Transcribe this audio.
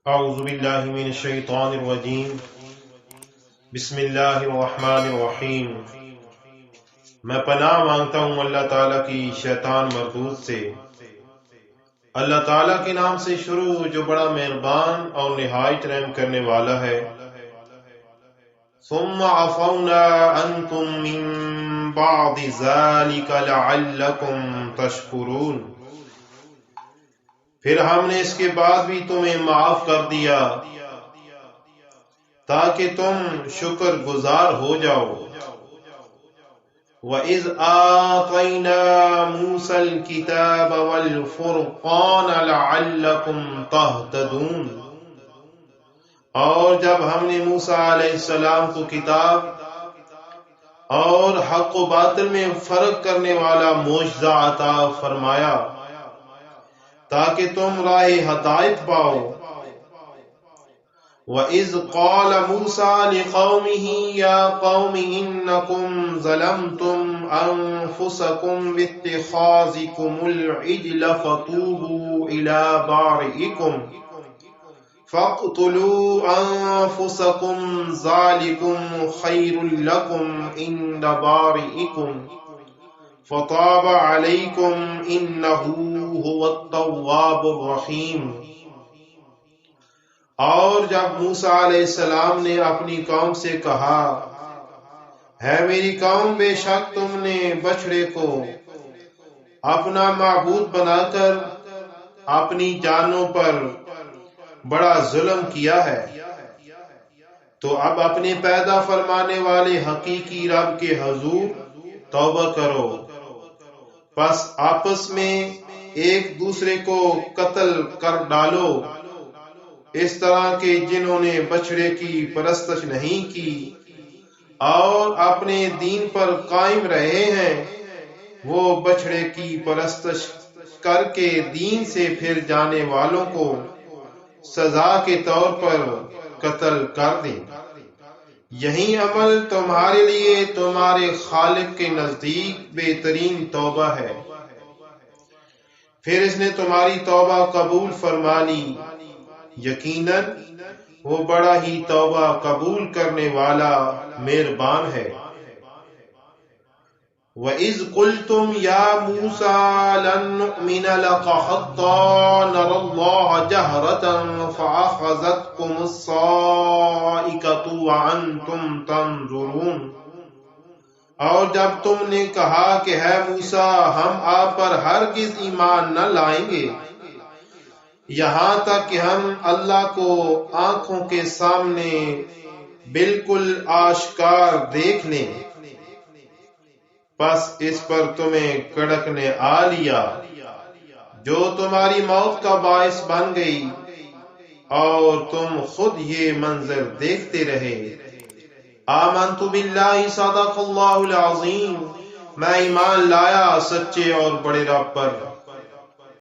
اعوذ باللہ من الشیطان الرجیم بسم اللہ الرحمن الرحیم۔ میں پناہ مانگتا ہوں اللہ تعالیٰ کی شیطان مردود سے۔ اللہ تعالیٰ کے نام سے شروع جو بڑا مہربان اور نہایت رحم کرنے والا ہے۔ ثم عفونا عنکم من بعد ذلک لعلکم تشکرون۔ پھر ہم نے اس کے بعد بھی تمہیں معاف کر دیا تاکہ تم شکر گزار ہو جاؤ۔ وَإِذْ آتَيْنَا مُوسَى الْكِتَابَ وَالْفُرْقَانَ لَعَلَّكُمْ تَهْتَدُونَ۔ اور جب ہم نے موسیٰ علیہ السلام کو کتاب اور حق و باطل میں فرق کرنے والا معجزہ عطا فرمایا تاکہ تم راہ ہدایت پاؤ۔ وَإِذْ قَالَ مُوسَى لِقَوْمِهِ يَا قَوْمِ إِنَّكُمْ ظَلَمْتُمْ أَنفُسَكُمْ بِاتِّخَاذِكُمُ الْعِجْلَ فَتُوبُوا إِلَى بَارِئِكُمْ فَاقْتُلُوا أَنفُسَكُمْ ذَلِكُمْ خَيْرٌ لَكُمْ عِندَ بَارِئِكُمْ فَتَابَ عَلَيْكُمْ إِنَّهُ هُوَ التَّوَّابُ الرَّحِيمُ۔ اور جب موسیٰ علیہ السلام نے اپنی قوم سے کہا، ہے میری قوم، بے شک تم نے بچڑے کو اپنا معبود بنا کر اپنی جانوں پر بڑا ظلم کیا ہے، تو اب اپنے پیدا فرمانے والے حقیقی رب کے حضور توبہ کرو، پس آپس میں ایک دوسرے کو قتل کر ڈالو، اس طرح کے جنہوں نے بچڑے کی پرستش نہیں کی اور اپنے دین پر قائم رہے ہیں، وہ بچڑے کی پرستش کر کے دین سے پھر جانے والوں کو سزا کے طور پر قتل کر دیں۔ یہی عمل تمہارے لیے تمہارے خالق کے نزدیک بہترین توبہ ہے، پھر اس نے تمہاری توبہ قبول فرما لی، یقیناً وہ بڑا ہی توبہ قبول کرنے والا مہربان ہے۔ وَإِذْ قُلْتُمْ يَا مُوسَى لَن نُّؤْمِنَ لَكَ حَتَّىٰ نَرَى اللَّهَ جَهْرَةً فَأَخَذَتْكُمُ الصَّاعِقَةُ وَأَنتُمْ تَنظُرُونَ۔ اور جب تم نے کہا کہ ہے موسیٰ، ہم آپ پر ہرگز ایمان نہ لائیں گے یہاں تک کہ ہم اللہ کو آنکھوں کے سامنے بالکل آشکار دیکھ لیں، پس اس پر تمہیں کڑک نے آ لیا جو تمہاری موت کا باعث بن گئی، اور تم خود یہ منظر دیکھتے رہے۔ آمنت باللہ صدق اللہ العظیم، میں ایمان لایا سچے اور بڑے رب پر۔